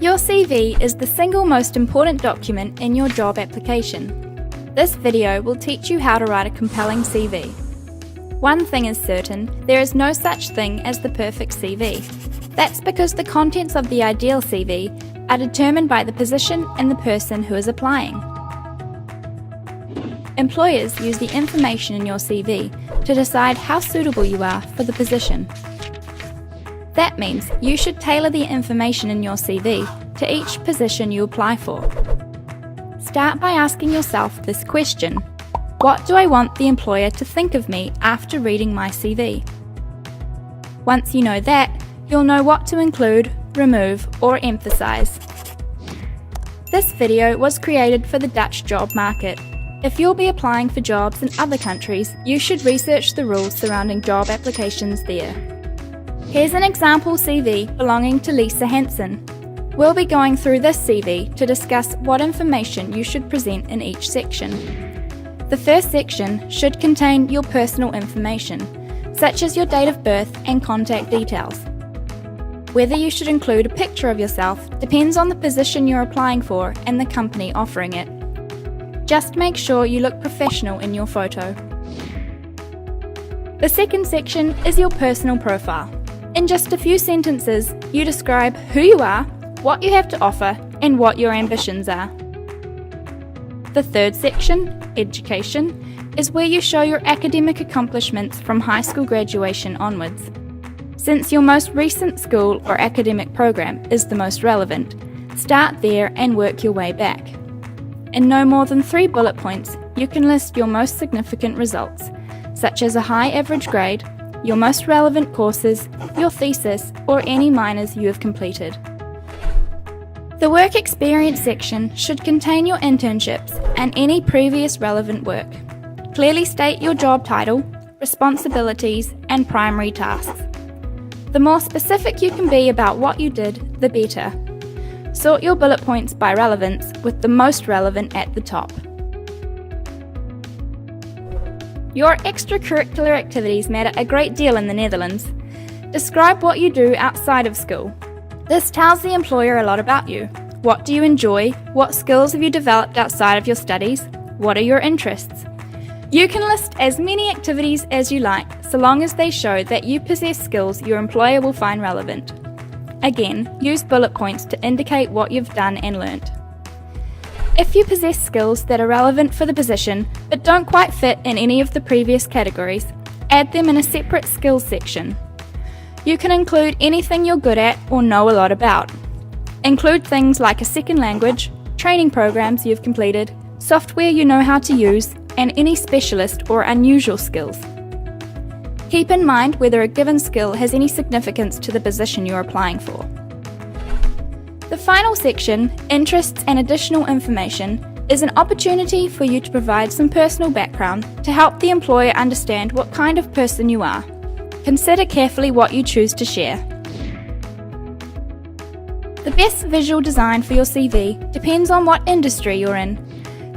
Your CV is the single most important document in your job application. This video will teach you how to write a compelling CV. One thing is certain, there is no such thing as the perfect CV. That's because the contents of the ideal CV are determined by the position and the person who is applying. Employers use the information in your CV to decide how suitable you are for the position. That means you should tailor the information in your CV to each position you apply for. Start by asking yourself this question: what do I want the employer to think of me after reading my CV? Once you know that, you'll know what to include, remove, or emphasize. This video was created for the Dutch job market. If you'll be applying for jobs in other countries, you should research the rules surrounding job applications there. Here's an example CV belonging to Lisa Hansen. We'll be going through this CV to discuss what information you should present in each section. The first section should contain your personal information, such as your date of birth and contact details. Whether you should include a picture of yourself depends on the position you're applying for and the company offering it. Just make sure you look professional in your photo. The second section is your personal profile. In just a few sentences, you describe who you are, what you have to offer, and what your ambitions are. The third section, education, is where you show your academic accomplishments from high school graduation onwards. Since your most recent school or academic program is the most relevant, start there and work your way back. In no more than 3 bullet points, you can list your most significant results, such as a high average grade, your most relevant courses, your thesis, or any minors you have completed. The work experience section should contain your internships and any previous relevant work. Clearly state your job title, responsibilities, and primary tasks. The more specific you can be about what you did, the better. Sort your bullet points by relevance, with the most relevant at the top. Your extracurricular activities matter a great deal in the Netherlands. Describe what you do outside of school. This tells the employer a lot about you. What do you enjoy? What skills have you developed outside of your studies? What are your interests? You can list as many activities as you like, so long as they show that you possess skills your employer will find relevant. Again, use bullet points to indicate what you've done and learnt. If you possess skills that are relevant for the position but don't quite fit in any of the previous categories, add them in a separate skills section. You can include anything you're good at or know a lot about. Include things like a second language, training programs you've completed, software you know how to use, and any specialist or unusual skills. Keep in mind whether a given skill has any significance to the position you're applying for. The final section, interests and additional information, is an opportunity for you to provide some personal background to help the employer understand what kind of person you are. Consider carefully what you choose to share. The best visual design for your CV depends on what industry you're in.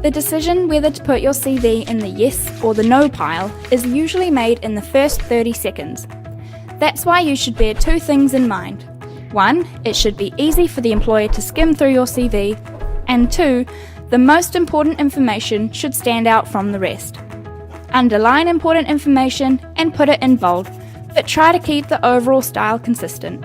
The decision whether to put your CV in the yes or the no pile is usually made in the first 30 seconds. That's why you should bear 2 things in mind. 1, it should be easy for the employer to skim through your CV, and 2, the most important information should stand out from the rest. Underline important information and put it in bold, but try to keep the overall style consistent.